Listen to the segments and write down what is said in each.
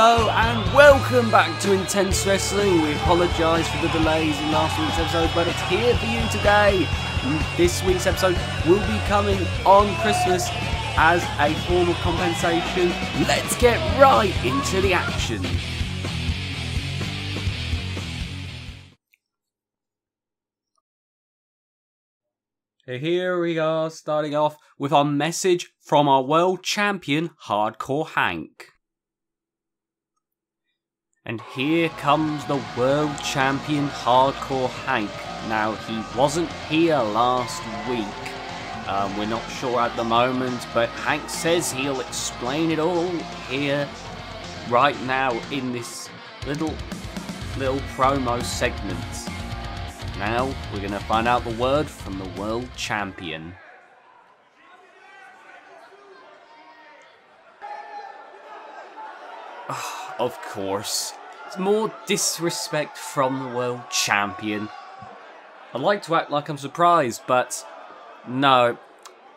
Hello and welcome back to Intense Wrestling. We apologise for the delays in last week's episode, but it's here for you today. This week's episode will be coming on Christmas as a form of compensation. Let's get right into the action. Here we are, starting off with our message from our world champion, Hardcore Hank. And here comes the world champion, Hardcore Hank. Now, he wasn't here last week. We're not sure at the moment, but Hank says he'll explain it all here, right now, in this little promo segment. Now, we're going to find out the word from the world champion. Of course. It's more disrespect from the world champion. I'd like to act like I'm surprised, but no.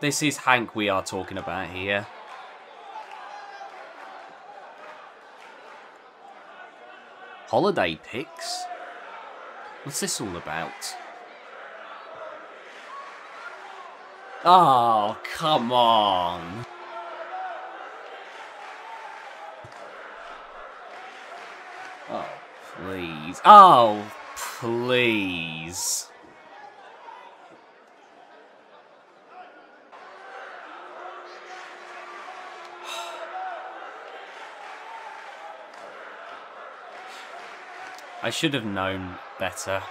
This is Hank we are talking about here. Holiday pics? What's this all about? Oh, come on. Oh, please. Oh, please. I should have known better.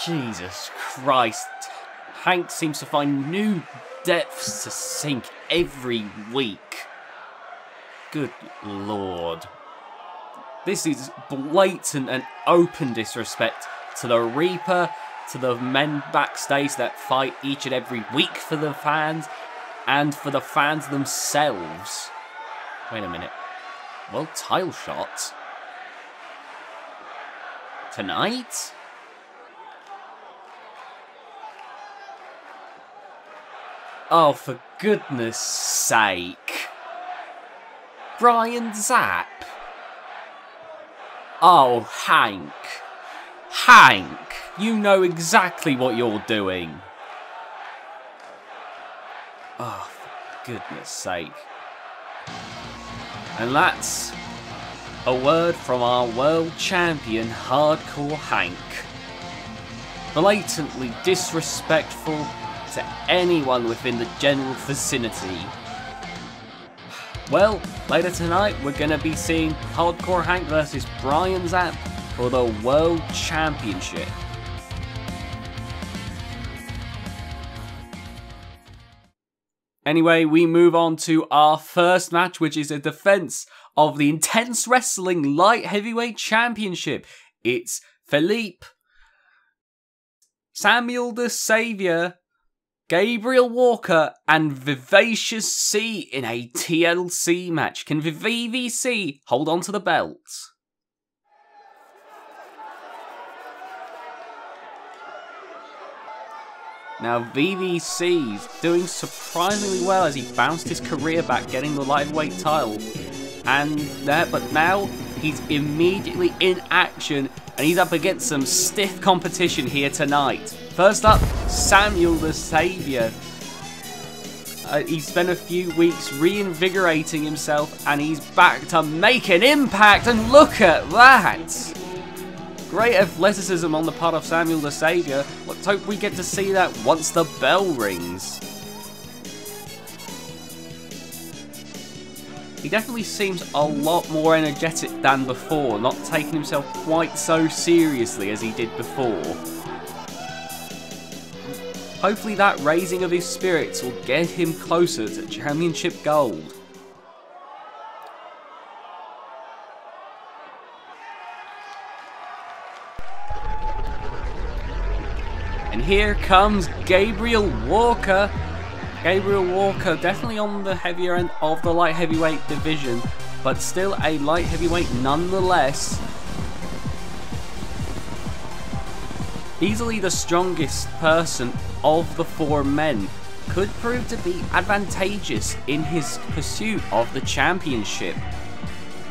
Jesus Christ. Hank seems to find new depths to sink every week. Good Lord. This is blatant and open disrespect to the Reaper, to the men backstage that fight each and every week for the fans, and for the fans themselves. Wait a minute. Well, title shot. Tonight? Oh, for goodness sake. Brian Zapp. Oh, Hank. Hank, you know exactly what you're doing. Oh, for goodness sake. And that's a word from our world champion, Hardcore Hank. Blatantly disrespectful to anyone within the general vicinity. Well, later tonight we're going to be seeing Hardcore Hank versus Brian Zapp for the World Championship. Anyway, we move on to our first match, which is a defense of the Intense Wrestling Light Heavyweight Championship. It's Philippe, Samuel the Saviour, Gabriel Walker and Vivacious C in a TLC match. Can VVC hold on to the belt? Now VVC's doing surprisingly well as he bounced his career back getting the lightweight title. But now he's immediately in action and he's up against some stiff competition here tonight. First up, Samuel the Saviour. He spent a few weeks reinvigorating himself and he's back to make an impact, and look at that! Great athleticism on the part of Samuel the Saviour. Let's hope we get to see that once the bell rings. He definitely seems a lot more energetic than before, not taking himself quite so seriously as he did before. Hopefully that raising of his spirits will get him closer to championship gold. And here comes Gabriel Walker. Gabriel Walker definitely on the heavier end of the light heavyweight division, but still a light heavyweight nonetheless. easily the strongest person of the 4 men, could prove to be advantageous in his pursuit of the championship.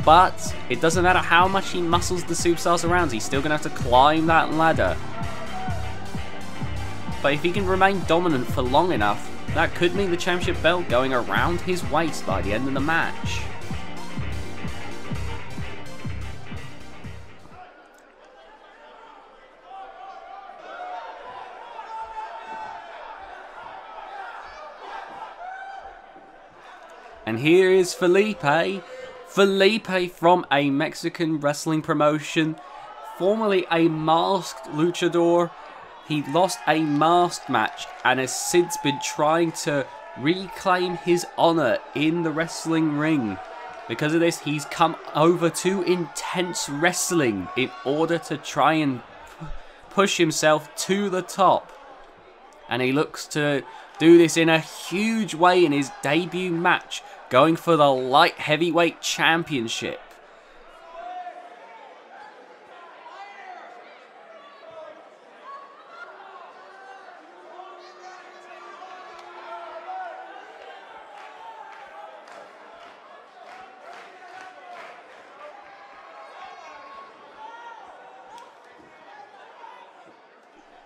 But it doesn't matter how much he muscles the superstars around, he's still going to have to climb that ladder. But if he can remain dominant for long enough, that could mean the championship belt going around his waist by the end of the match. And here is Felipe. Felipe from a Mexican wrestling promotion, formerly a masked luchador. He lost a masked match and has since been trying to reclaim his honor in the wrestling ring. Because of this, he's come over to intense wrestling in order to try and push himself to the top. And he looks to do this in a huge way in his debut match, going for the light heavyweight championship.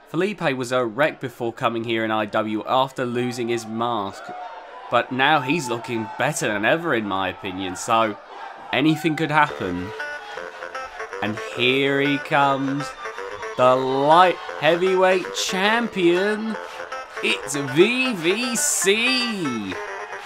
Felipe was a wreck before coming here in IW after losing his mask, but now he's looking better than ever in my opinion, so anything could happen. And here he comes, the light heavyweight champion, it's VVC!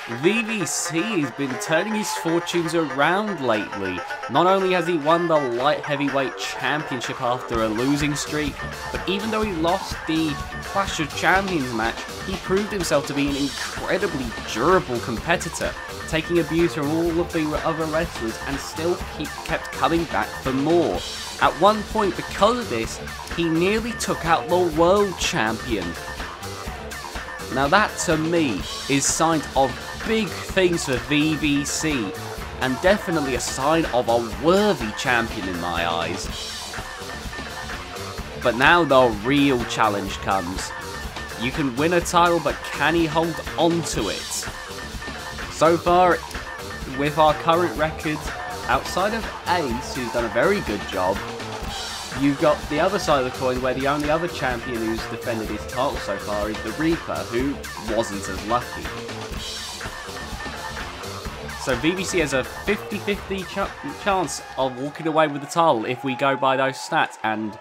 VVC has been turning his fortunes around lately. Not only has he won the light heavyweight championship after a losing streak, but even though he lost the Clash of Champions match, he proved himself to be an incredibly durable competitor, taking abuse from all of the other wrestlers and still kept coming back for more. At one point, because of this, he nearly took out the world champion. Now that, to me, is signs of big things for VVC, and definitely a sign of a worthy champion in my eyes. But now the real challenge comes. You can win a title, but can he hold on to it? So far, with our current records, outside of Ace, who's done a very good job, you've got the other side of the coin where the only other champion who's defended his title so far is the Reaper, who wasn't as lucky. So VVC has a 50-50 chance of walking away with the title if we go by those stats and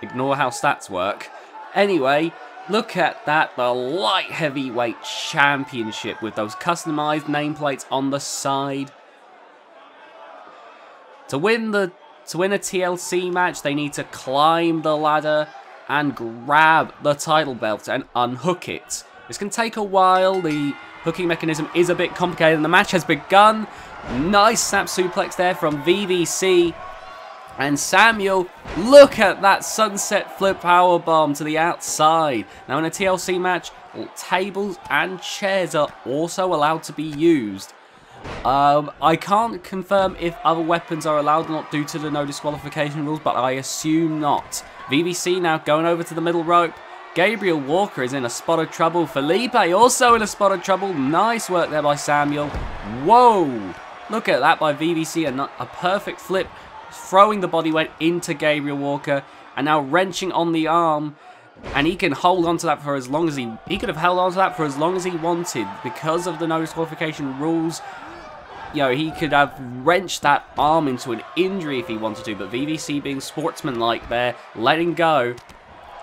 ignore how stats work. Anyway, look at that, the light heavyweight championship with those customized nameplates on the side. To win a TLC match, they need to climb the ladder and grab the title belt and unhook it. This can take a while. The hooking mechanism is a bit complicated and the match has begun. Nice snap suplex there from VVC. And Samuel, look at that sunset flip powerbomb to the outside. Now in a TLC match, tables and chairs are also allowed to be used. I can't confirm if other weapons are allowed or not due to the no disqualification rules, but I assume not. VVC now going over to the middle rope. Gabriel Walker is in a spot of trouble. Felipe also in a spot of trouble. Nice work there by Samuel. Whoa! Look at that by VVC. A perfect flip, throwing the body weight into Gabriel Walker, and now wrenching on the arm. And he can hold on to that for as long as he could have held on to that for as long as he wanted because of the no disqualification rules. You know, he could have wrenched that arm into an injury if he wanted to, but VVC being sportsmanlike there, letting go.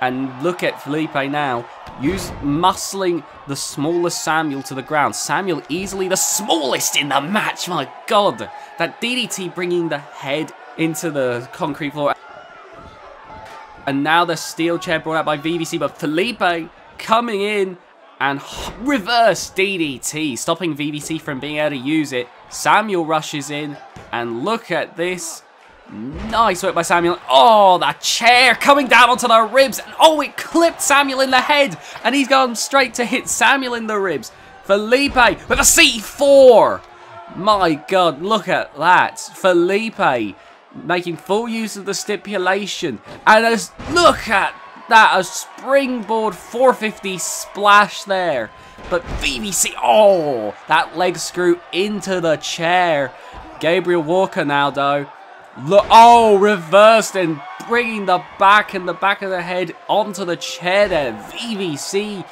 And look at Felipe now, muscling the smallest Samuel to the ground. Samuel easily the smallest in the match, my god! That DDT bringing the head into the concrete floor. And now the steel chair brought out by VVC, but Felipe coming in and reverse DDT, stopping VVC from being able to use it. Samuel rushes in, and look at this. Nice work by Samuel. Oh, that chair coming down onto the ribs. And oh, it clipped Samuel in the head. And he's gone straight to hit Samuel in the ribs. Felipe with a C4. My god, look at that. Felipe making full use of the stipulation. And look at that, a springboard 450 splash there. But VVC, oh, that leg screw into the chair. Gabriel Walker now, though. Look, oh, reversed and bringing the back and the back of the head onto the chair there. VVC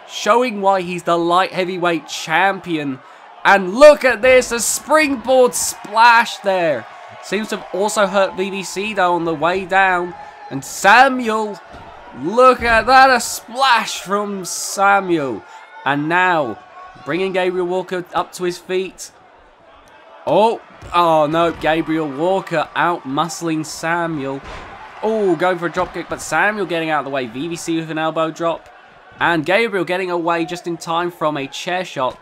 showing why he's the light heavyweight champion. And look at this, a springboard splash there. Seems to have also hurt VVC though on the way down. And Samuel, look at that, a splash from Samuel. And now, bringing Gabriel Walker up to his feet. Oh no, Gabriel Walker out-muscling Samuel. Oh, going for a dropkick, but Samuel getting out of the way. VVC with an elbow drop. And Gabriel getting away just in time from a chair shot.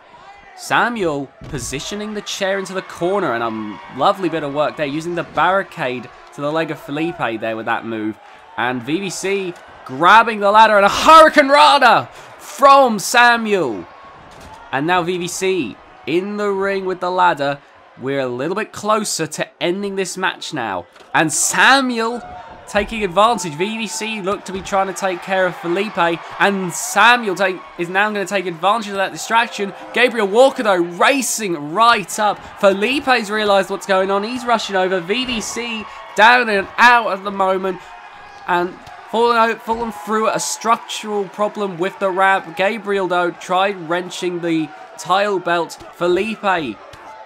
Samuel positioning the chair into the corner, and a lovely bit of work there, using the barricade to the leg of Felipe there with that move. And VVC grabbing the ladder, and a Hurricane Rana from Samuel. And now VVC in the ring with the ladder. We're a little bit closer to ending this match now. And Samuel taking advantage. VVC looked to be trying to take care of Felipe. And Samuel is now going to take advantage of that distraction. Gabriel Walker, though, racing right up. Felipe's realised what's going on. He's rushing over. VVC down and out at the moment. And fallen through a structural problem with the wrap. Gabriel, though, tried wrenching the tile belt. Felipe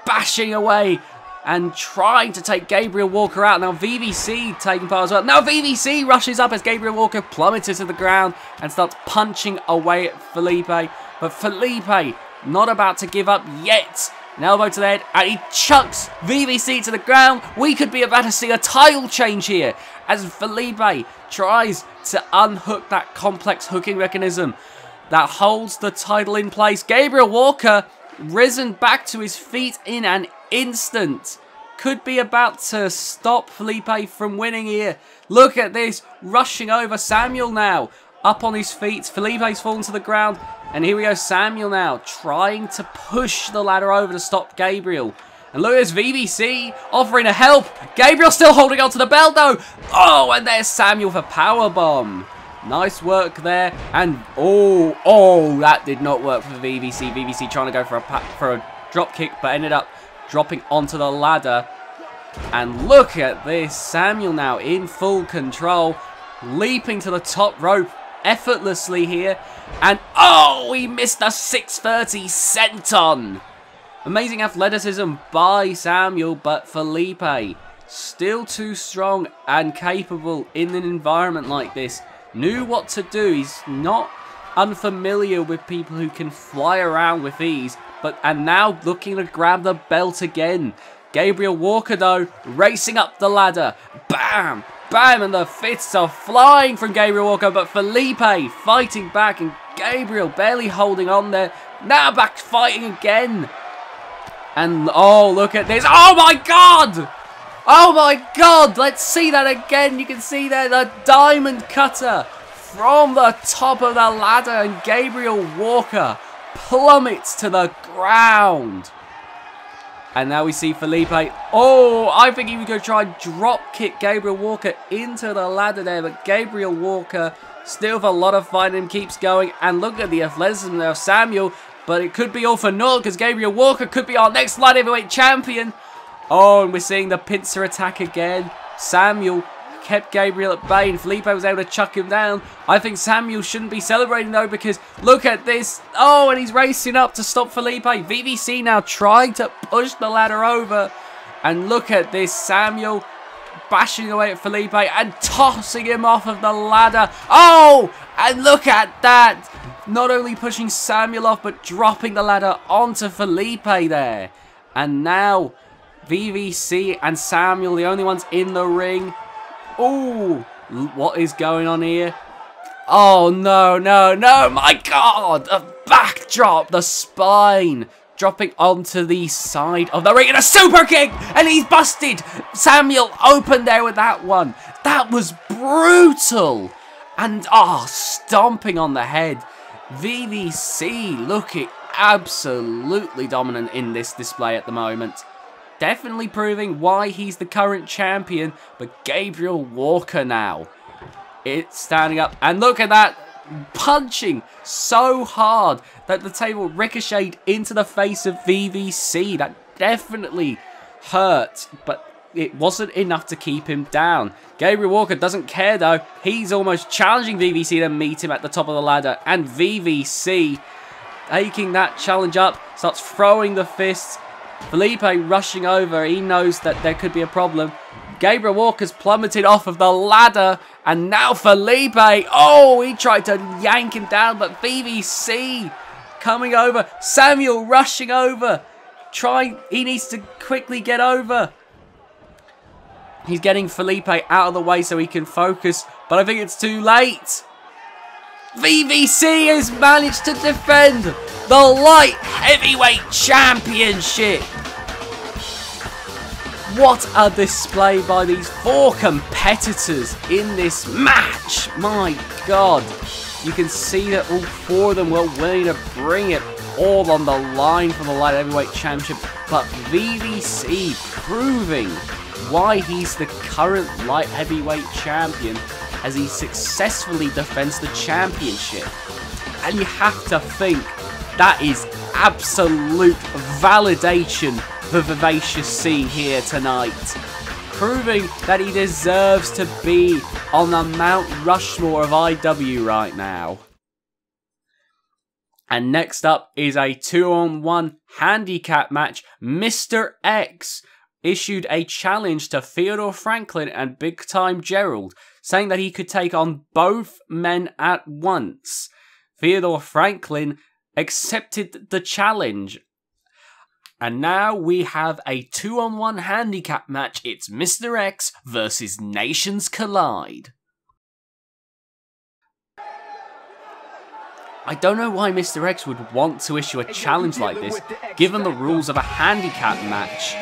bashing away and trying to take Gabriel Walker out. Now VVC taking part as well. Now VVC rushes up as Gabriel Walker plummets to the ground and starts punching away at Felipe. But Felipe not about to give up yet. An elbow to the head, and he chucks VVC to the ground. We could be about to see a title change here as Felipe tries to unhook that complex hooking mechanism that holds the title in place. Gabriel Walker risen back to his feet in an instant. Could be about to stop Felipe from winning here. Look at this, rushing over Samuel now. Up on his feet, Felipe's fallen to the ground. And here we go, Samuel now trying to push the ladder over to stop Gabriel. And look at this, VVC offering a help. Gabriel still holding on to the belt though. Oh, and there's Samuel for powerbomb. Nice work there. And oh, that did not work for VVC. VVC trying to go for a drop kick, but ended up dropping onto the ladder. And look at this, Samuel now in full control, leaping to the top rope effortlessly here. And oh, he missed a 630 senton. Amazing athleticism by Samuel, but Felipe still too strong and capable in an environment like this. Knew what to do. He's not unfamiliar with people who can fly around with ease. And now looking to grab the belt again. Gabriel Walker, though, racing up the ladder. Bam! Bam! And the fists are flying from Gabriel Walker. But Felipe fighting back. And Gabriel barely holding on there. Now back fighting again. And oh, look at this. Oh my god! Oh my god! Let's see that again. You can see there the diamond cutter from the top of the ladder. And Gabriel Walker plummets to the ground. And now we see Felipe. Oh, I think he was going to try and drop kick Gabriel Walker into the ladder there. But Gabriel Walker still with a lot of fighting, keeps going. And look at the athleticism there of Samuel. But it could be all for naught because Gabriel Walker could be our next light heavyweight champion. Oh, and we're seeing the pincer attack again. Samuel kept Gabriel at bay and Felipe was able to chuck him down. I think Samuel shouldn't be celebrating though because look at this. Oh, and he's racing up to stop Felipe. VVC now trying to push the ladder over. And look at this, Samuel bashing away at Felipe and tossing him off of the ladder. Oh, and look at that. Not only pushing Samuel off, but dropping the ladder onto Felipe there. And now VVC and Samuel, the only ones in the ring. Oh, what is going on here? Oh, no, my God. A backdrop, the spine dropping onto the side of the ring and a super kick. And he's busted. Samuel opened there with that one. That was brutal. And, stomping on the head. VVC looking absolutely dominant in this display at the moment. Definitely proving why he's the current champion, but Gabriel Walker now. It's standing up. And look at that. Punching so hard that the table ricocheted into the face of VVC. That definitely hurt, but it wasn't enough to keep him down. Gabriel Walker doesn't care though. He's almost challenging VVC to meet him at the top of the ladder. And VVC, taking that challenge up, starts throwing the fists. Felipe rushing over. He knows that there could be a problem. Gabriel Walker's plummeted off of the ladder. And now Felipe. Oh, he tried to yank him down. But VVC coming over. Samuel rushing over. He needs to quickly get over. He's getting Felipe out of the way so he can focus. But I think it's too late. VVC has managed to defend the Light Heavyweight Championship. What a display by these 4 competitors in this match. My God. You can see that all 4 of them were willing to bring it all on the line for the Light Heavyweight Championship. But VVC proving why he's the current Light Heavyweight Champion as he successfully defends the championship. And you have to think that is absolute validation for Vivacious C here tonight, proving that he deserves to be on the Mount Rushmore of IW right now. And next up is a 2-on-1 handicap match. Mr. X issued a challenge to Theodore Franklin and Big Time Gerald, saying that he could take on both men at once. Theodore Franklin accepted the challenge. And now we have a 2-on-1 handicap match. It's Mr. X versus Nations Collide. I don't know why Mr. X would want to issue a challenge like this, given the rules of a handicap match.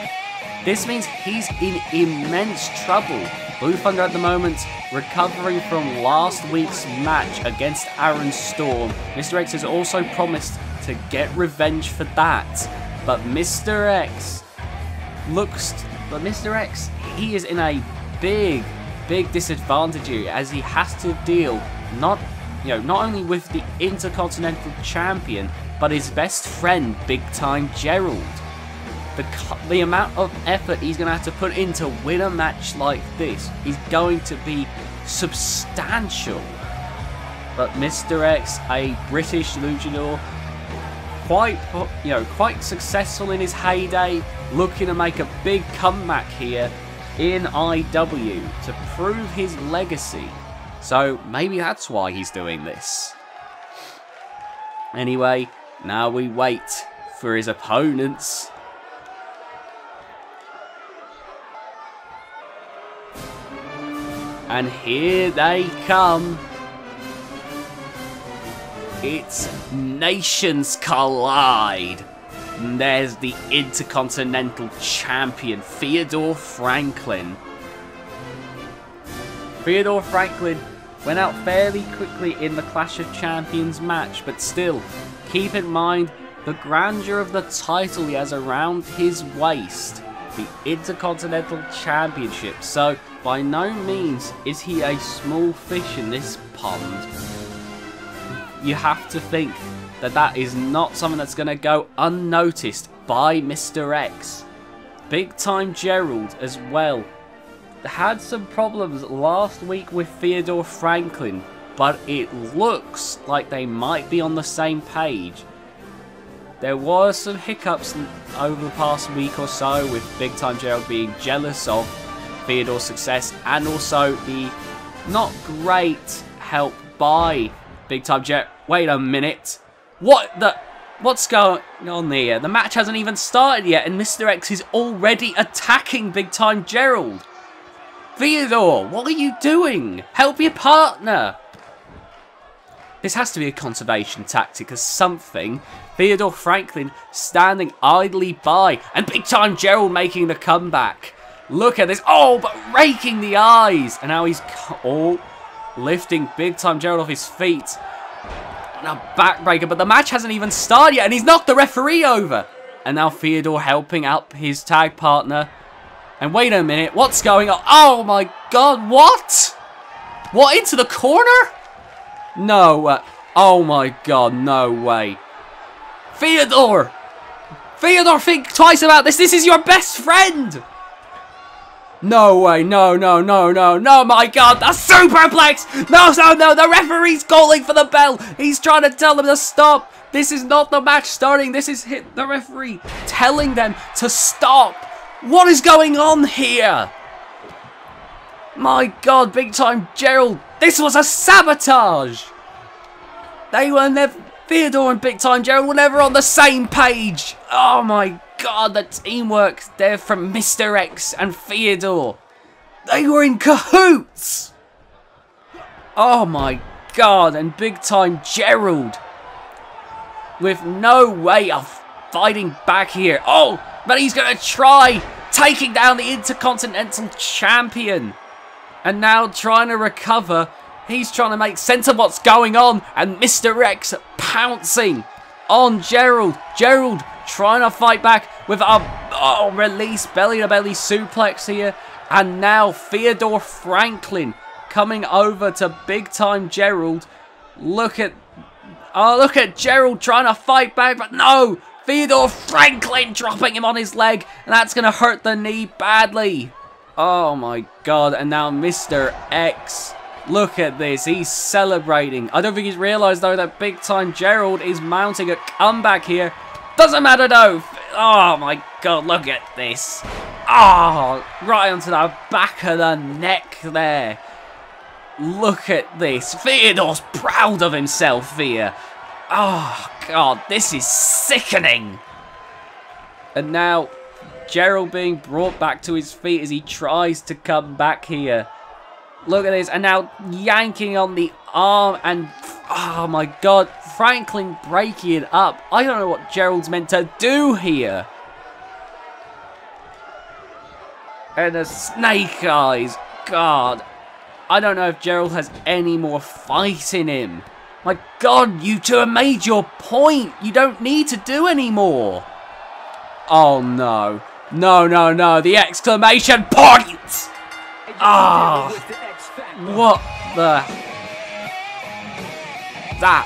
This means he's in immense trouble. Blue Thunder at the moment recovering from last week's match against Aaron Storm. Mr. X has also promised to get revenge for that. But Mr. X he is in a big disadvantage here, as he has to deal not only with the Intercontinental Champion, but his best friend, Big Time Gerald. The amount of effort he's going to have to put in to win a match like this is going to be substantial. But Mr. X, a British luchador, quite successful in his heyday, looking to make a big comeback here in IW to prove his legacy. So maybe that's why he's doing this. Anyway, now we wait for his opponents. And here they come. It's Nations Collide. And there's the Intercontinental Champion, Theodore Franklin. Theodore Franklin went out fairly quickly in the Clash of Champions match, but still, keep in mind the grandeur of the title he has around his waist, the Intercontinental Championship. So, by no means is he a small fish in this pond. You have to think that that is not something that's going to go unnoticed by Mr. X. Big Time Gerald as well had some problems last week with Theodore Franklin, but it looks like they might be on the same page. There were some hiccups over the past week or so, with Big Time Gerald being jealous of Theodore's success, and also the not great help by Big Time Gerald. Wait a minute. What's going on here? The match hasn't even started yet, and Mr. X is already attacking Big Time Gerald. Theodore, what are you doing? Help your partner. This has to be a conservation tactic or something. Theodore Franklin standing idly by, and Big Time Gerald making the comeback. Look at this. Oh, but raking the eyes. And now he's lifting Big Time Gerald off his feet. And a backbreaker, but the match hasn't even started yet, and he's knocked the referee over. And now Theodore helping out his tag partner. And wait a minute, what's going on? Oh my god, what? What, into the corner? No, oh my god, no way. Theodore! Theodore, think twice about this. This is your best friend! No way, no, my god, the superplex! No, the referee's calling for the bell! He's trying to tell them to stop! This is not the match starting, this is the referee telling them to stop! What is going on here? My god, Big Time Gerald, this was a sabotage! They were never, Theodore and Big Time Gerald were never on the same page! Oh my god, the teamwork there from Mr. X and Theodore. They were in cahoots! Oh my god, and Big Time Gerald with no way of fighting back here. Oh, but he's going to try taking down the Intercontinental Champion. And now trying to recover. He's trying to make sense of what's going on. And Mr. X pouncing on Gerald. Gerald trying to fight back with a release belly-to-belly suplex here. And now Theodore Franklin coming over to Big Time Gerald. Look at Gerald trying to fight back, but no! Theodore Franklin dropping him on his leg, and that's going to hurt the knee badly. Oh my god, and now Mr. X. Look at this, he's celebrating. I don't think he's realised though that Big Time Gerald is mounting a comeback here. Doesn't matter though. Oh my god, look at this. Oh, right onto the back of the neck there. Look at this. Theodore's proud of himself here. Oh god, this is sickening. And now Gerald being brought back to his feet as he tries to come back here. Look at this, and now yanking on the arm, and oh my god, Franklin breaking it up. I don't know what Gerald's meant to do here. And the snake eyes, god. I don't know if Gerald has any more fight in him. My god, you two have made your point. You don't need to do any more. Oh no. No, the exclamation point! Ah, what the... That...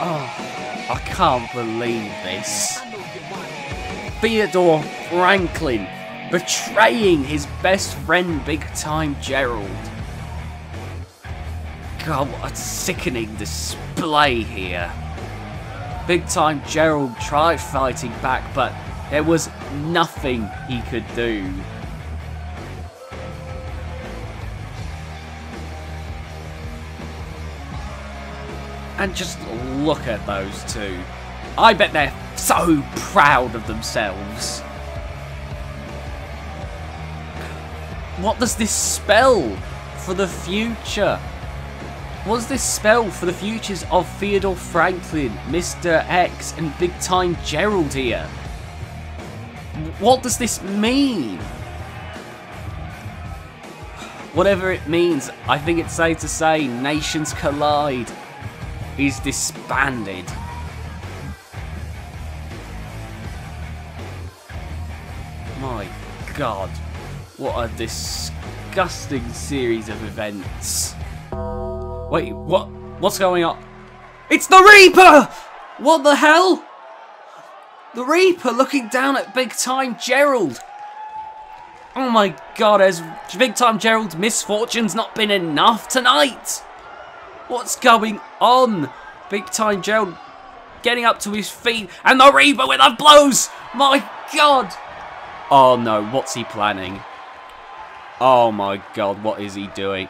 Oh, I can't believe this. Theodore Franklin betraying his best friend Big Time Gerald. God, what a sickening display here. Big Time Gerald tried fighting back, but there was nothing he could do. And just look at those two. I bet they're so proud of themselves. What does this spell for the future? What does this spell for the futures of Theodore Franklin, Mr. X, and Big Time Gerald here? What does this mean? Whatever it means, I think it's safe to say Nations Collide is disbanded. My god, what a disgusting series of events. Wait, what's going on? It's the Reaper! What the hell? The Reaper looking down at Big Time Gerald. Oh my god, has Big Time Gerald's misfortunes not been enough tonight? What's going on? Big Time Gerald getting up to his feet, and the Reaper with the blows! My god! Oh no, what's he planning? Oh my god, what is he doing?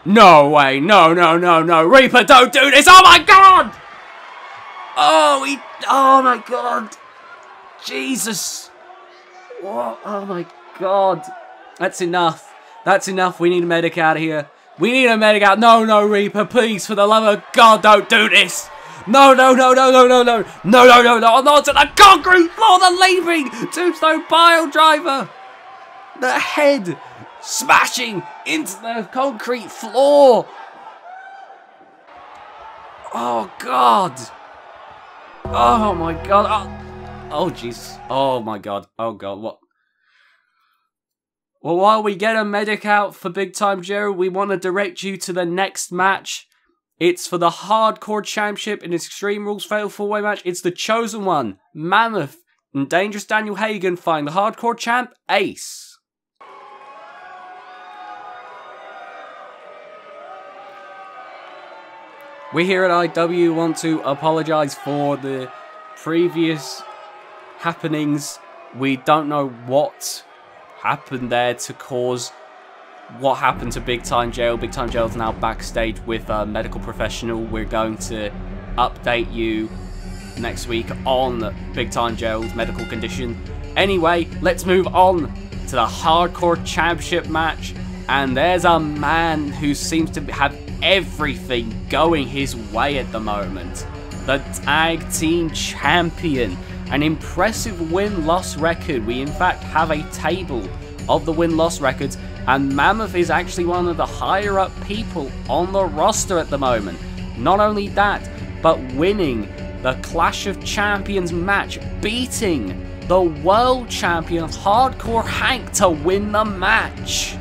No way, no, Reaper, don't do this! Oh my god! Oh my god! Jesus! What? Oh my god! That's enough. That's enough. We need a medic out of here. We need a medic out. No, Reaper, please, for the love of God, don't do this! No, not to the concrete floor, the leaping tombstone pile driver! The head smashing into the concrete floor! Oh, God! Oh, my God! Oh, jeez. Oh, my God. Oh, God, what? Well, while we get a medic out for Big Time Joe, we want to direct you to the next match. It's for the Hardcore Championship in Extreme Rules Fatal 4-Way match. It's the Chosen One, Mammoth, and Dangerous Daniel Hagen fighting the Hardcore Champ, Ace. We here at IW want to apologise for the previous happenings. We don't know what happened there to cause what happened to Big Time Jail. Big Time Jail is now backstage with a medical professional. We're going to update you next week on Big Time Jail's medical condition. Anyway, let's move on to the Hardcore Championship match. And there's a man who seems to have everything going his way at the moment. The Tag Team Champion. An impressive win-loss record. We in fact have a table of the win-loss records. And Mammoth is actually one of the higher up people on the roster at the moment. Not only that, but winning the Clash of Champions match, beating the World Champion Hardcore Hank to win the match.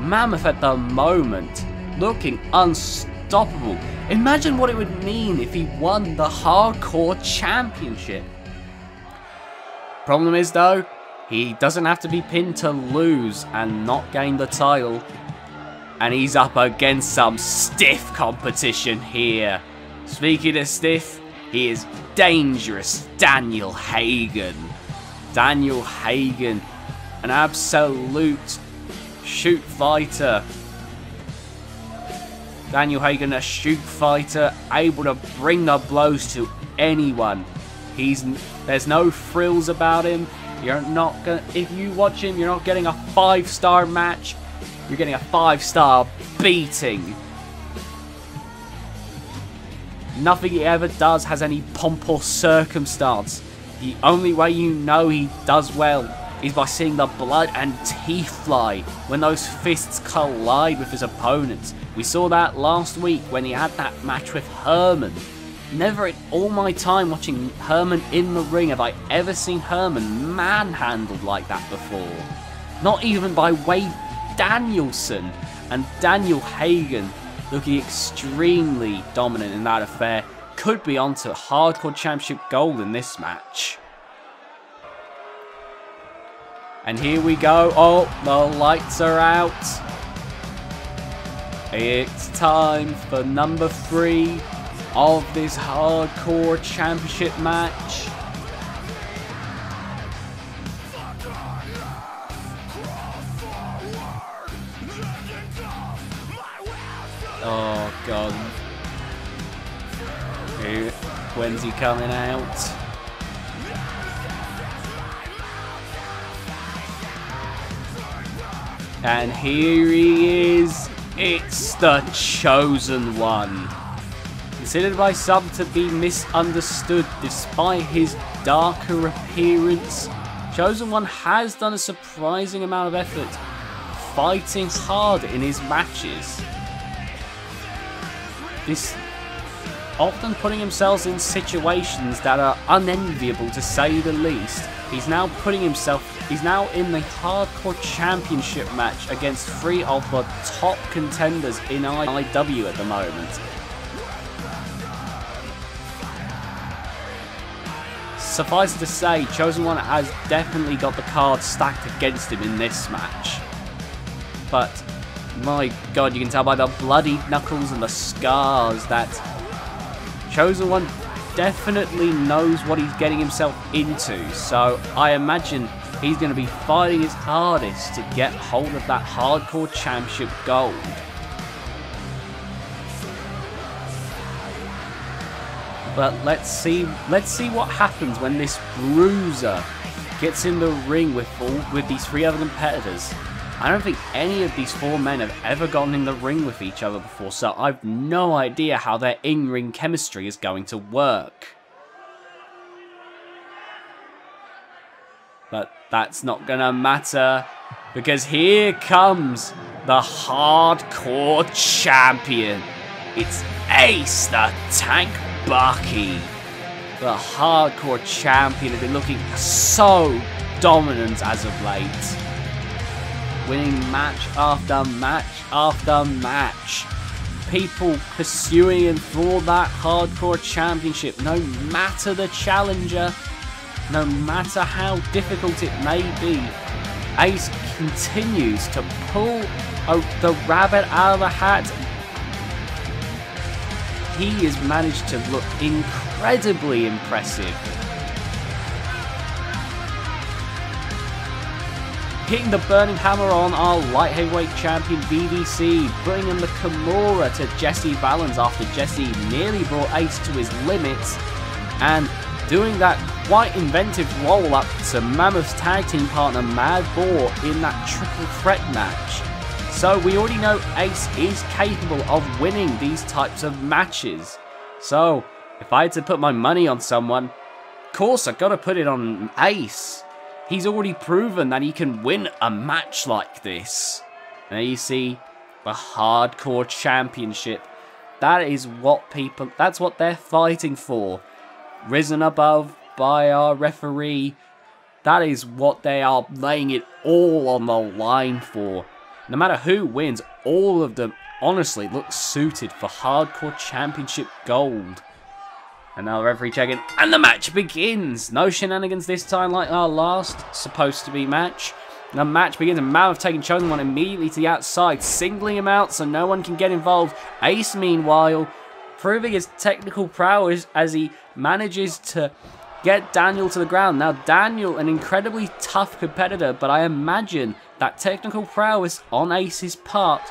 Mammoth at the moment looking unstoppable. Imagine what it would mean if he won the Hardcore Championship. Problem is though, he doesn't have to be pinned to lose and not gain the title. And he's up against some stiff competition here. Speaking of stiff, he is Dangerous Daniel Hagen. Daniel Hagen, an absolute shoot fighter. Daniel Hagen, a shoot fighter, able to bring the blows to anyone. There's no frills about him. You're not gonna, if you watch him, you're not getting a 5-star match. You're getting a 5-star beating. Nothing he ever does has any pomp or circumstance. The only way you know he does well is by seeing the blood and teeth fly when those fists collide with his opponents. We saw that last week when he had that match with Herman. Never in all my time watching Herman in the ring have I ever seen Herman manhandled like that before. Not even by Wade Danielson. And Daniel Hagen, looking extremely dominant in that affair, could be on to Hardcore Championship gold in this match. And here we go. Oh, the lights are out. It's time for number 3 of this Hardcore Championship match. Oh god. When's he coming out? And here he is. It's the Chosen One. Considered by some to be misunderstood despite his darker appearance, Chosen One has done a surprising amount of effort fighting hard in his matches. This often putting himself in situations that are unenviable to say the least. He's now in the Hardcore Championship match against 3 of the top contenders in IW at the moment. Suffice to say, Chosen One has definitely got the cards stacked against him in this match. But, my god, you can tell by the bloody knuckles and the scars that Chosen One definitely knows what he's getting himself into. So, I imagine he's going to be fighting his hardest to get hold of that Hardcore Championship gold. But let's see what happens when this bruiser gets in the ring with these 3 other competitors. I don't think any of these 4 men have ever gotten in the ring with each other before, so I've no idea how their in-ring chemistry is going to work. But that's not gonna matter, because here comes the Hardcore Champion. It's Ace the Tank Bakke. The Hardcore Champion has been looking so dominant as of late. winning match after match after match. People pursuing him for that hardcore championship, no matter the challenger, no matter how difficult it may be. Ace continues to pull the rabbit out of the hat. He has managed to look incredibly impressive. Hitting the burning hammer on our light heavyweight champion VVC, bringing the Kimura to Jesse Valens after Jesse nearly brought Ace to his limits, and doing that quite inventive roll-up to Mammoth's tag team partner Mad Boar in that triple threat match. So we already know Ace is capable of winning these types of matches. So if I had to put my money on someone, of course I gotta put it on Ace. He's already proven that he can win a match like this. There you see the hardcore championship. That is what that's what they're fighting for. Risen above by our referee. That is what they are laying it all on the line for. No matter who wins, all of them honestly look suited for hardcore championship gold. And now the referee checking, and the match begins! No shenanigans this time like our last supposed to be match. The match begins, and Mammoth taking Chosen One immediately to the outside, singling him out so no one can get involved. Ace, meanwhile, proving his technical prowess as he manages to get Daniel to the ground. Now, Daniel, an incredibly tough competitor, but I imagine that technical prowess on Ace's part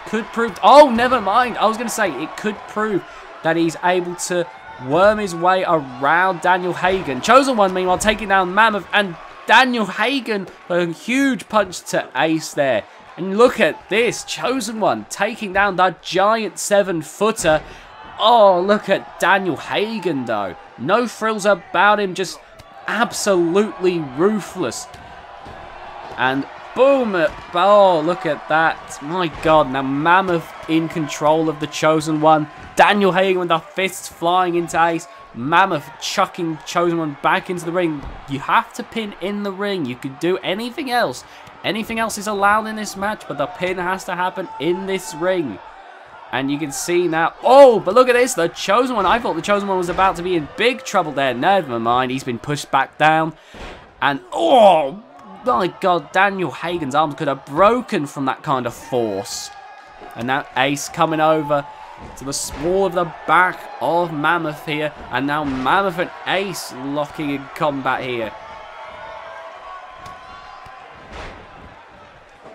could prove... Oh, never mind! I was going to say, it could prove that he's able to worm his way around Daniel Hagen. Chosen One, meanwhile, taking down Mammoth, and Daniel Hagen, a huge punch to Ace there. And look at this, Chosen One taking down that giant 7-footer. Oh, look at Daniel Hagen, though. No frills about him, just absolutely ruthless. And boom! Oh, look at that. My God, now Mammoth in control of the Chosen One. Daniel Hagen with the fists flying into Ace. Mammoth chucking Chosen One back into the ring. You have to pin in the ring. You could do anything else. Anything else is allowed in this match, but the pin has to happen in this ring. And you can see now... Oh, but look at this. The Chosen One. I thought the Chosen One was about to be in big trouble there. Never mind. He's been pushed back down. And... Oh, my God. Daniel Hagen's arms could have broken from that kind of force. And now Ace coming over to the small of the back of Mammoth here. And now Mammoth and Ace locking in combat here.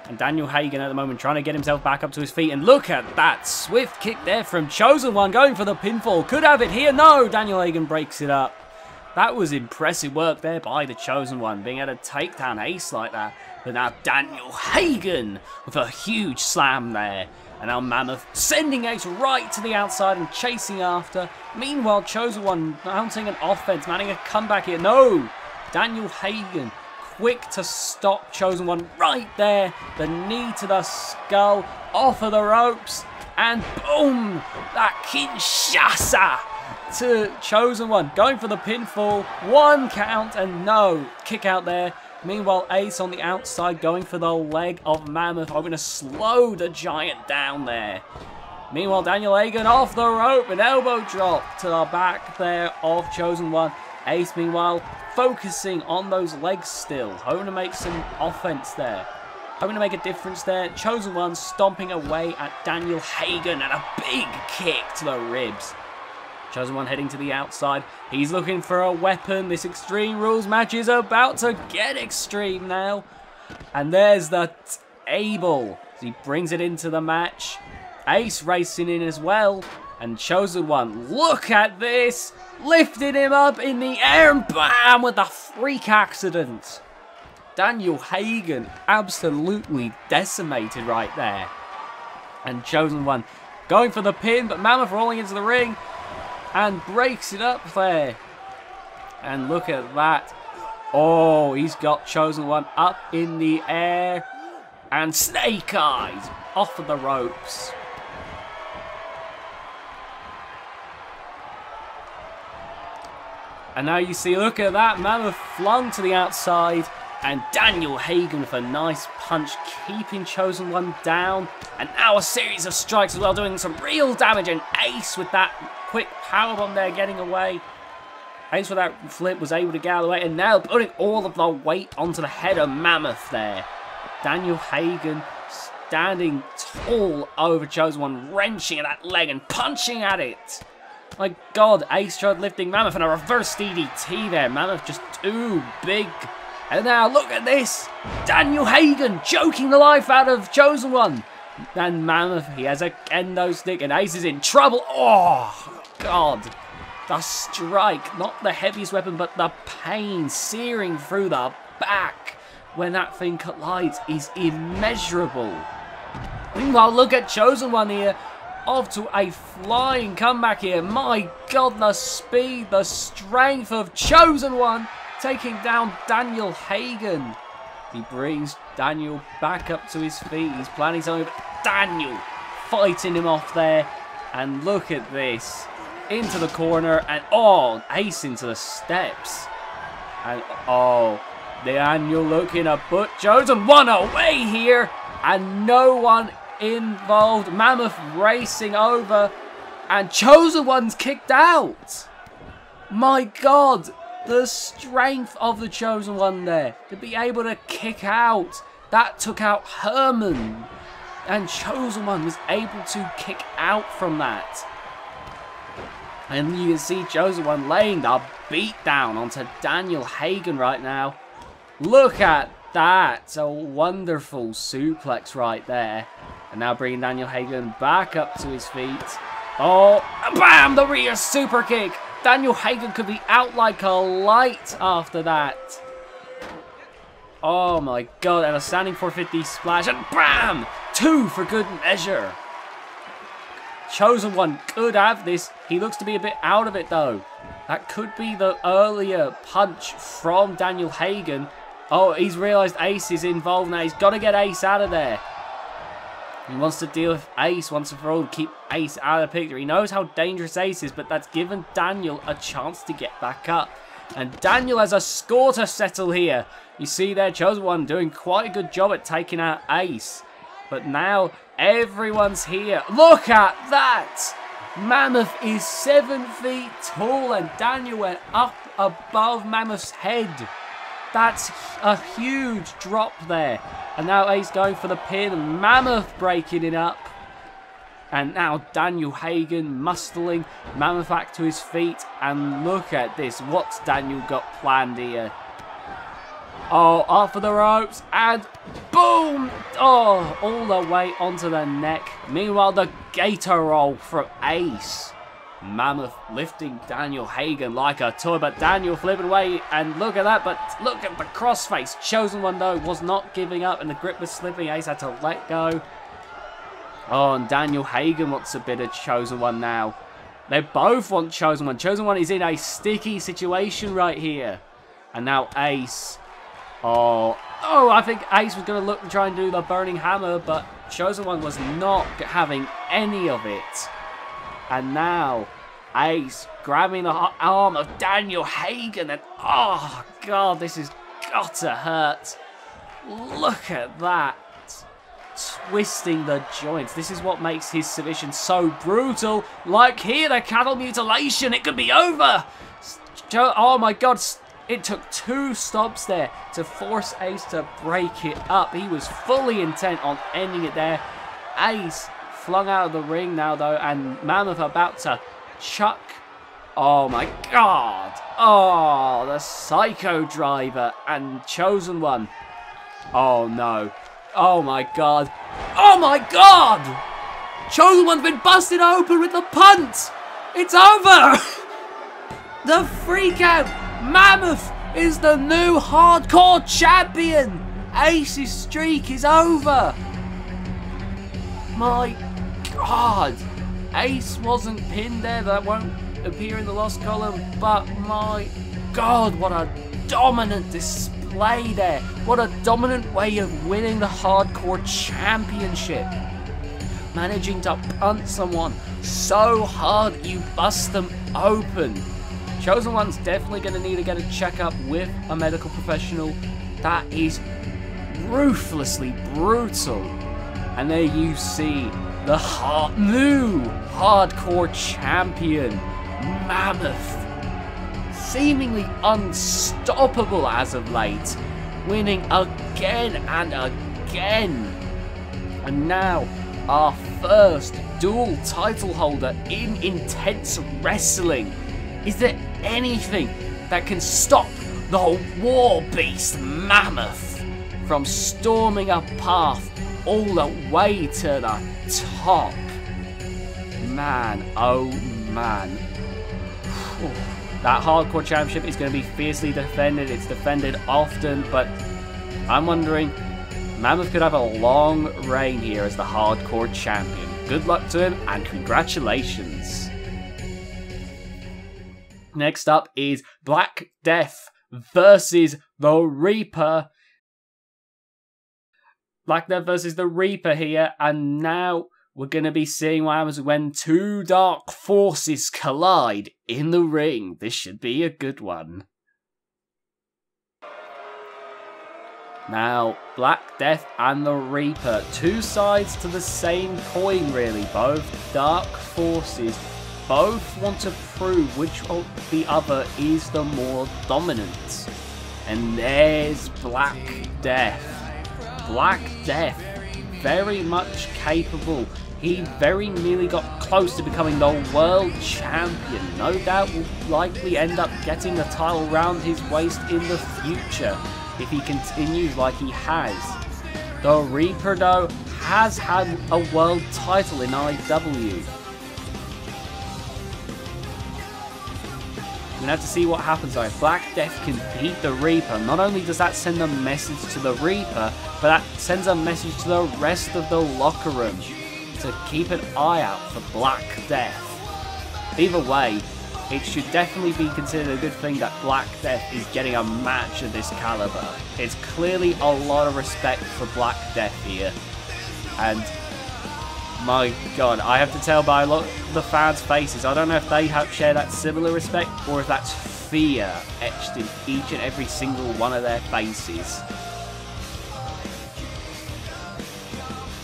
And Daniel Hagen at the moment trying to get himself back up to his feet. And look at that swift kick there from Chosen One going for the pinfall. Could have it here. No, Daniel Hagen breaks it up. That was impressive work there by the Chosen One, being able to take down Ace like that. But now Daniel Hagen with a huge slam there. And now Mammoth sending Ace right to the outside and chasing after. Meanwhile, Chosen One mounting an offense, manning a comeback here. No! Daniel Hagen quick to stop Chosen One right there. The knee to the skull, off of the ropes. And boom! That Kinshasa to Chosen One. Going for the pinfall. 1 count and no. Kick out there. Meanwhile, Ace on the outside going for the leg of Mammoth, hoping to slow the giant down there. Meanwhile, Daniel Hagen off the rope, an elbow drop to the back there of Chosen One. Ace, meanwhile, focusing on those legs still, hoping to make some offense there. Hoping to make a difference there. Chosen One stomping away at Daniel Hagen and a big kick to the ribs. Chosen One heading to the outside. He's looking for a weapon. This Extreme Rules match is about to get extreme now. And there's the table. He brings it into the match. Ace racing in as well. And Chosen One, look at this. Lifting him up in the air and bam with a freak accident. Daniel Hagen absolutely decimated right there. And Chosen One going for the pin, but Mammoth rolling into the ring. And breaks it up there. And look at that. Oh, he's got Chosen One up in the air. And Snake Eyes off of the ropes. And now you see, look at that. Mammoth flung to the outside. And Daniel Hagen with a nice punch, keeping Chosen One down. And now a series of strikes as well, doing some real damage. And Ace with that quick powerbomb there, getting away. Ace with that flip was able to get out of the way. And now putting all of the weight onto the head of Mammoth there. Daniel Hagen standing tall over Chosen One, wrenching at that leg and punching at it. My God, Ace tried lifting Mammoth and a reverse DDT there. Mammoth just too big. And now look at this. Daniel Hagen choking the life out of Chosen One. And Mammoth, he has a kendo stick and Ace is in trouble. Oh, God. The strike, not the heaviest weapon, but the pain searing through the back when that thing collides is immeasurable. Meanwhile, look at Chosen One here. Off to a flying comeback here. My God, the speed, the strength of Chosen One. Taking down Daniel Hagen. He brings Daniel back up to his feet. He's planning something, but Daniel fighting him off there. And look at this. Into the corner and oh, Ace into the steps. And oh, Daniel looking to put Chosen One away here. And no one involved. Mammoth racing over. And Chosen One's kicked out. My God. The strength of the Chosen One there, to be able to kick out, that took out Herman. And Chosen One was able to kick out from that. And you can see Chosen One laying the beat down onto Daniel Hagen right now. Look at that, it's a wonderful suplex right there. And now bringing Daniel Hagen back up to his feet. Oh, bam, the rear super kick. Daniel Hagen could be out like a light after that. Oh my God, and a standing 450 splash, and bam! 2 for good measure. Chosen One could have this. He looks to be a bit out of it though. That could be the earlier punch from Daniel Hagen. Oh, he's realised Ace is involved now. He's got to get Ace out of there. He wants to deal with Ace once and for all, keep Ace out of the picture. He knows how dangerous Ace is, but that's given Daniel a chance to get back up. And Daniel has a score to settle here. You see there, Chosen One doing quite a good job at taking out Ace. But now everyone's here. Look at that! Mammoth is 7 feet tall and Daniel went up above Mammoth's head. That's a huge drop there. And now Ace going for the pin. Mammoth breaking it up. And now Daniel Hagen muscling Mammoth back to his feet. And look at this. What's Daniel got planned here? Oh, off of the ropes. And boom! Oh, all the way onto the neck. Meanwhile, the gator roll from Ace. Mammoth lifting Daniel Hagen like a toy, but Daniel flipping away, and look at that, but look at the crossface. Chosen One though was not giving up, and the grip was slipping. Ace had to let go. Oh, and Daniel Hagen wants a bit of Chosen One now. They both want Chosen One. Chosen One is in a sticky situation right here. And now Ace. Oh, I think Ace was going to look and try and do the burning hammer, but Chosen One was not having any of it. And now, Ace grabbing the arm of Daniel Hagen. And oh, God, this has got to hurt. Look at that. Twisting the joints. This is what makes his submission so brutal. Like here, the cattle mutilation. It could be over. Oh, my God. It took 2 stops there to force Ace to break it up. He was fully intent on ending it there. Ace flung out of the ring now though, and Mammoth about to chuck. Oh my God. Oh, the Psycho Driver and Chosen One. Oh no. Oh my God. Oh my God. Chosen One's been busted open with the punt. It's over. The freak out. Mammoth is the new hardcore champion. Ace's streak is over. My God, Ace wasn't pinned there. That won't appear in the lost column, but my God, what a dominant display there. What a dominant way of winning the hardcore championship. Managing to punt someone so hard you bust them open. Chosen One's definitely going to need to get a checkup with a medical professional. That is ruthlessly brutal. And there you see the new hardcore champion, Mammoth. Seemingly unstoppable as of late, winning again and again. And now, our first dual title holder in Intense Wrestling. Is there anything that can stop the war beast Mammoth from storming a path all the way to the top? Man, oh man. That hardcore championship is going to be fiercely defended. It's defended often, but I'm wondering, Mammoth could have a long reign here as the hardcore champion. Good luck to him and congratulations. Next up is Black Death versus the Reaper. Black Death versus the Reaper here, and now we're going to be seeing what happens when two dark forces collide in the ring. This should be a good one. Now, Black Death and the Reaper, two sides to the same coin really, both dark forces. Both want to prove which of the other is the more dominant. And there's Black Death. Black Death, very much capable. He very nearly got close to becoming the world champion. No doubt will likely end up getting the title around his waist in the future if he continues like he has. The Reaper though has had a world title in IW. We're going to have to see what happens though. If Black Death can beat the Reaper, not only does that send a message to the Reaper, but that sends a message to the rest of the locker room to keep an eye out for Black Death. Either way, it should definitely be considered a good thing that Black Death is getting a match of this caliber. It's clearly a lot of respect for Black Death here. And my god, I have to tell by a lot of the fans' faces, I don't know if they share that similar respect or if that's fear etched in each and every single one of their faces.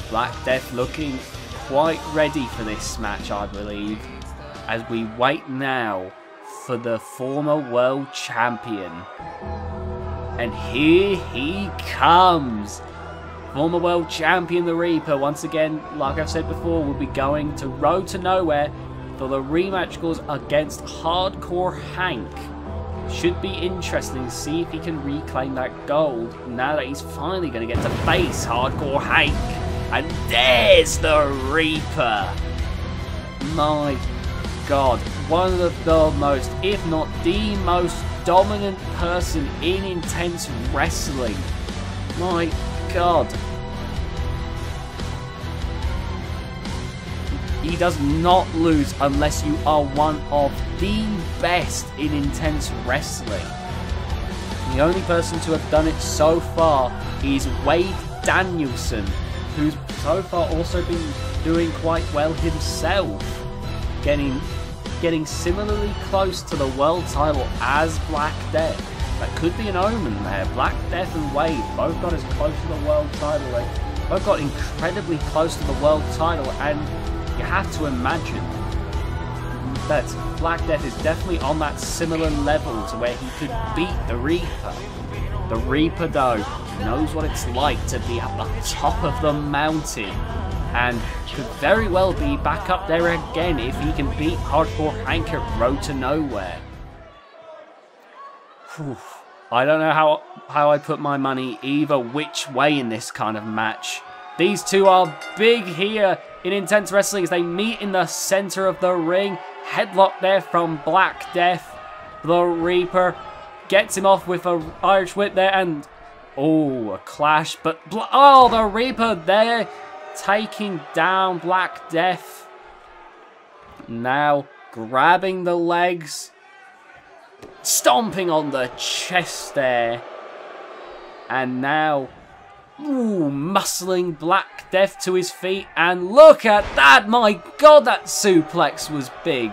Black Death looking quite ready for this match, I believe, as we wait now for the former world champion. And here he comes. Former world champion, the Reaper, once again, like I've said before, will be going to Road to Nowhere for the rematch goals against Hardcore Hank. Should be interesting to see if he can reclaim that gold now that he's finally going to get to face Hardcore Hank. And there's the Reaper. My god, one of the most, if not the most dominant person in Intense Wrestling. My god. He does not lose unless you are one of the best in Intense Wrestling. The only person to have done it so far is Wade Danielson, who's so far also been doing quite well himself, getting similarly close to the world title as Black Death. That could be an omen there. Black Death and Wade both got as close to the world title. They both got incredibly close to the world title, and you have to imagine that Black Death is definitely on that similar level to where he could beat the Reaper. The Reaper, though, knows what it's like to be at the top of the mountain, and could very well be back up there again if he can beat Hardcore Hank at Road to Nowhere. Whew. I don't know how I put my money either which way in this kind of match. These two are big here in Intense Wrestling as they meet in the center of the ring. Headlock there from Black Death. The Reaper gets him off with an Irish whip there, and oh, a clash. But oh, the Reaper there taking down Black Death. Now grabbing the legs, stomping on the chest there, and now muscling Black Death to his feet. And look at that! My god, that suplex was big.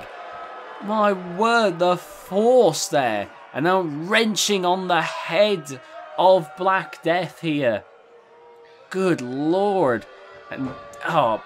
My word, the force there. And now wrenching on the head of Black Death here. Good lord. And,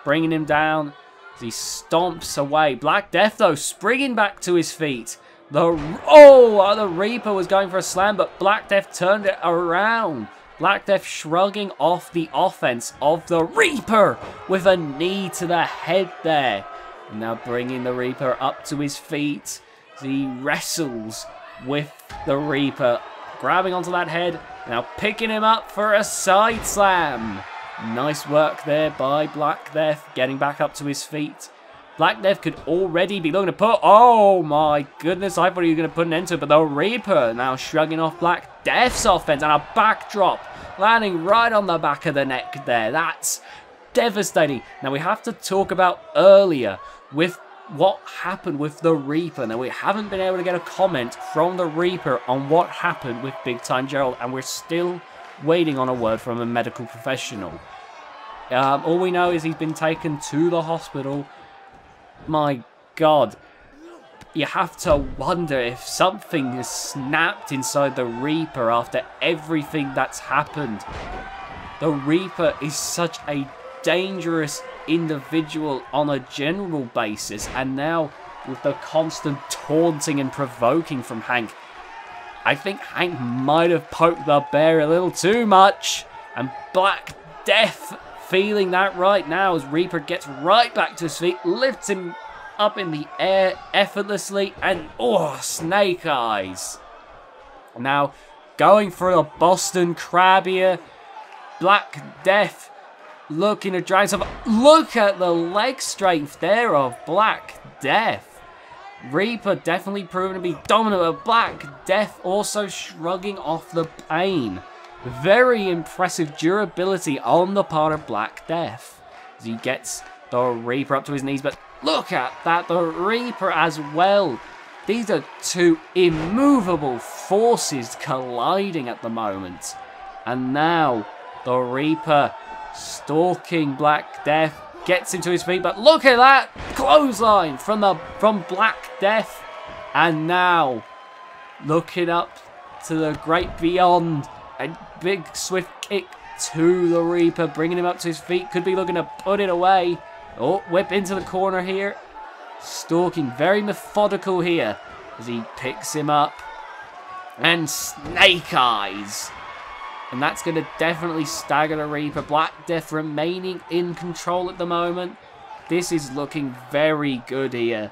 bringing him down as he stomps away. Black Death, though, springing back to his feet. The Reaper was going for a slam, but Black Death turned it around. Black Death shrugging off the offense of the Reaper with a knee to the head there. And now bringing the Reaper up to his feet as he wrestles with the Reaper. Grabbing onto that head, now picking him up for a side slam. Nice work there by Black Death, getting back up to his feet. Black Death could already be looking to put... Oh my goodness, I thought he was going to put an end to it, but the Reaper now shrugging off Black Death's offense and a backdrop, landing right on the back of the neck there. That's devastating. Now we have to talk about earlier with what happened with the Reaper. Now we haven't been able to get a comment from the Reaper on what happened with Big Time Gerald, and we're still waiting on a word from a medical professional. All we know is he's been taken to the hospital. My God, you have to wonder if something has snapped inside the Reaper after everything that's happened. The Reaper is such a dangerous individual on a general basis, and now with the constant taunting and provoking from Hank, I think Hank might have poked the bear a little too much, and Black Death feeling that right now as Reaper gets right back to his feet, lifts him up in the air effortlessly, and snake eyes. Now going for a Boston Crab here. Black Death looking to drag some. Look at the leg strength there of Black Death. Reaper definitely proven to be dominant, but Black Death also shrugging off the pain. Very impressive durability on the part of Black Death as he gets the Reaper up to his knees. But look at that, the Reaper as well. These are two immovable forces colliding at the moment. And now the Reaper stalking Black Death, gets him to his feet, but look at that clothesline from Black Death, and now looking up to the great beyond, a big swift kick to the Reaper, bringing him up to his feet, could be looking to put it away. Whip into the corner here, stalking, very methodical here as he picks him up, and snake eyes. And that's going to definitely stagger the Reaper. Black Death remaining in control at the moment. This is looking very good here.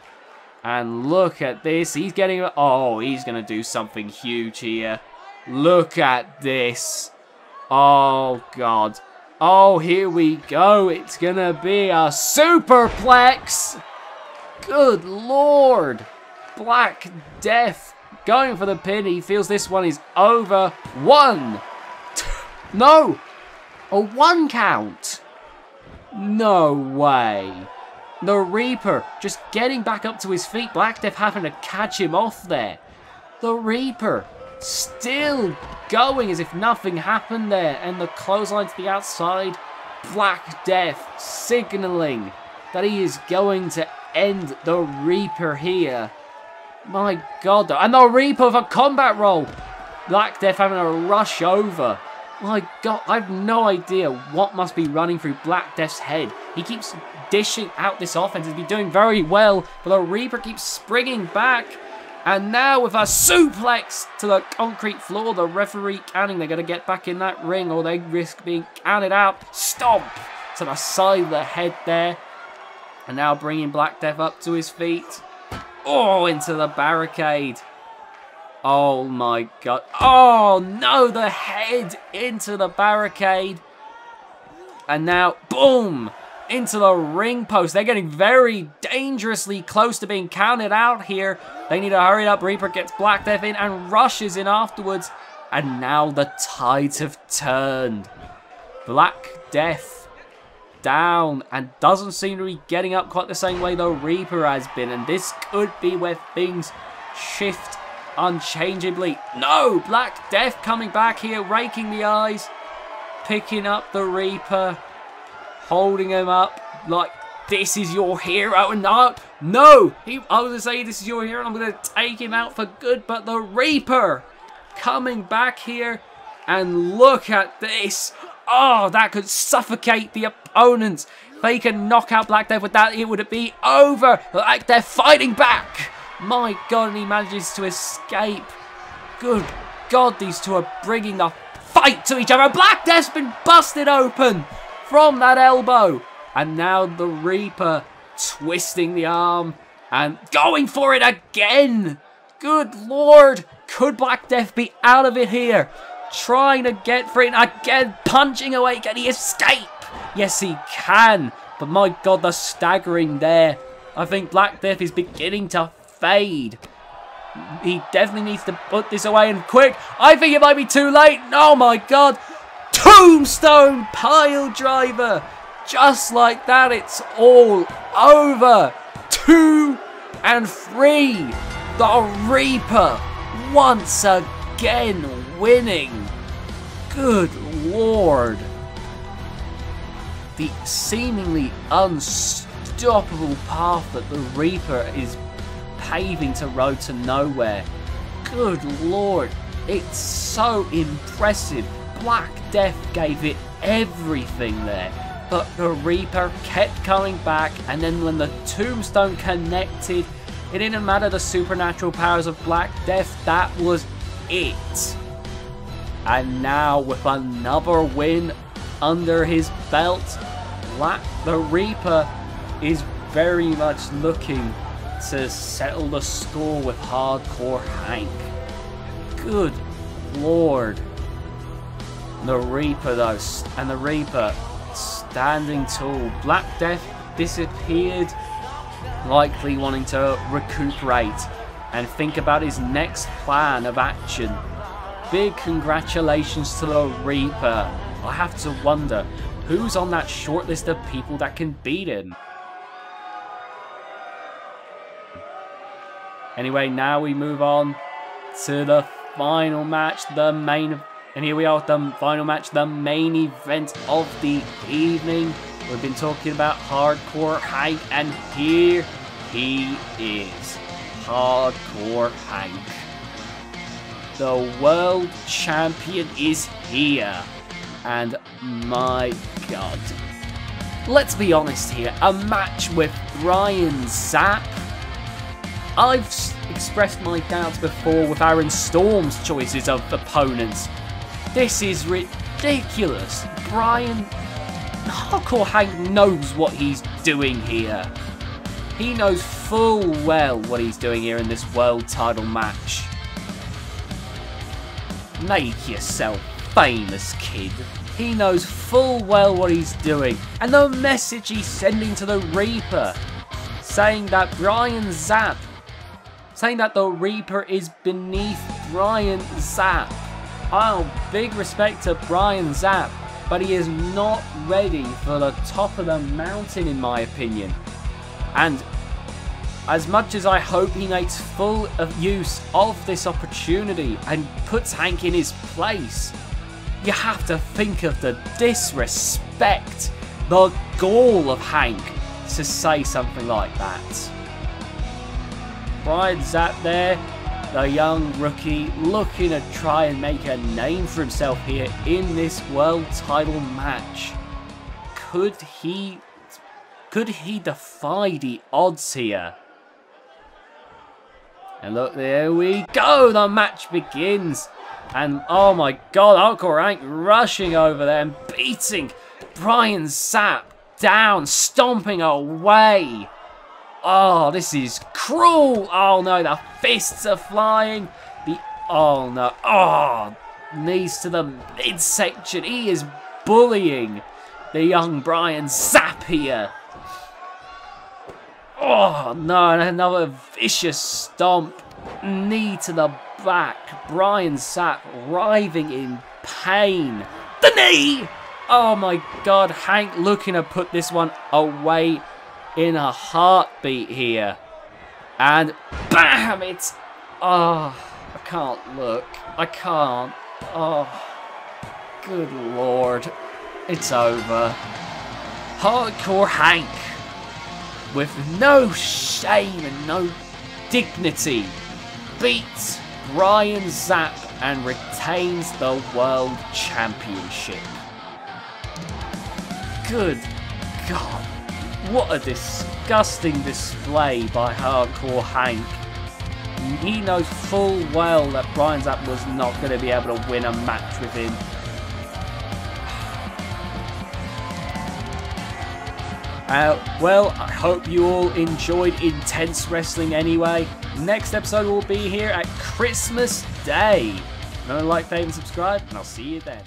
And look at this. He's getting... Oh, he's going to do something huge here. Look at this. Oh, God. Oh, here we go. It's going to be a superplex. Good Lord. Black Death going for the pin. He feels this one is over. 1. No! A 1 count! No way! The Reaper just getting back up to his feet. Black Death having to catch him off there. The Reaper still going as if nothing happened there. And the clothesline to the outside. Black Death signaling that he is going to end the Reaper here. My God, though. And the Reaper with a combat roll. Black Death having to rush over. My God, I have no idea what must be running through Black Death's head. He keeps dishing out this offense. He's been doing very well, but the Reaper keeps springing back. And now with a suplex to the concrete floor, the referee counting. They're going to get back in that ring or they risk being counted out. Stomp to the side of the head there. And now bringing Black Death up to his feet. Into the barricade. Oh my God. Oh no, the head into the barricade. And now, boom, into the ring post. They're getting very dangerously close to being counted out here. They need to hurry up. Reaper gets Black Death in and rushes in afterwards. And now the tides have turned. Black Death down and doesn't seem to be getting up quite the same way the Reaper has been. And this could be where things shift unchangeably. No! Black Death coming back here, raking the eyes, picking up the Reaper, holding him up like this is your hero. And no, I was going to say this is your hero and I'm going to take him out for good, but the Reaper coming back here And look at this. Oh, that could suffocate the opponents. If they can knock out Black Death with that, it would be over. Like they're fighting back. My God, and he manages to escape. Good God, these two are bringing the fight to each other. Black Death's been busted open from that elbow. And now the Reaper twisting the arm and going for it again. Good Lord. Could Black Death be out of it here? Trying to get for it again. Punching away. Can he escape? Yes, he can. But my God, the staggering there. I think Black Death is beginning to fade. He definitely needs to put this away and quick. I think it might be too late. Oh my God. Tombstone pile driver. Just like that, it's all over. 2 and 3. The Reaper once again winning. Good Lord. The seemingly unstoppable path that the Reaper is paving to road to nowhere. Good Lord. It's so impressive. Black Death gave it everything there. But the Reaper kept coming back, and then when the Tombstone connected, it didn't matter the supernatural powers of Black Death, that was it. And now with another win under his belt, the Reaper is very much looking to settle the score with Hardcore Hank. Good Lord. The Reaper though, and the Reaper standing tall. Black Death disappeared, likely wanting to recuperate and think about his next plan of action. Big congratulations to the Reaper. I have to wonder who's on that short list of people that can beat him. Anyway, now we move on to the final match, and here we are with the final match, the main event of the evening. We've been talking about Hardcore Hank, and here he is. Hardcore Hank. The world champion is here. And my God. Let's be honest here. A match with Brian Zapp. I've expressed my doubts before with Aaron Storm's choices of opponents. This is ridiculous. Hardcore Hank knows what he's doing here. He knows full well what he's doing here in this world title match. Make yourself famous, kid. He knows full well what he's doing. And the message he's sending to the Reaper, saying that the Reaper is beneath Brian Zapp. Oh, big respect to Brian Zapp, but he is not ready for the top of the mountain in my opinion. And as much as I hope he makes full use of this opportunity and puts Hank in his place, you have to think of the disrespect, the gall of Hank to say something like that. Brian Zapp there, the young rookie, looking to try and make a name for himself here in this world title match. Could he defy the odds here? And look, there we go, the match begins. And oh my God, Hardcore Hank rushing over there and beating Brian Zapp down, stomping away. Oh, this is cruel. Oh no, the fists are flying. Oh no, oh, knees to the midsection. He is bullying the young Brian Zapp here. Oh no, and another vicious stomp. Knee to the back. Brian Zapp writhing in pain. The knee! Oh my God, Hank looking to put this one away in a heartbeat here. And bam! It's... oh, I can't look. I can't. Oh, good Lord. It's over. Hardcore Hank, with no shame and no dignity, beats Brian Zapp and retains the World Championship. Good God, what a disgusting display by Hardcore Hank. He knows full well that Brian Zapp was not going to be able to win a match with him. Well, I hope you all enjoyed Intense Wrestling anyway. Next episode will be here at Christmas Day. Remember to like, favorite, and subscribe, and I'll see you then.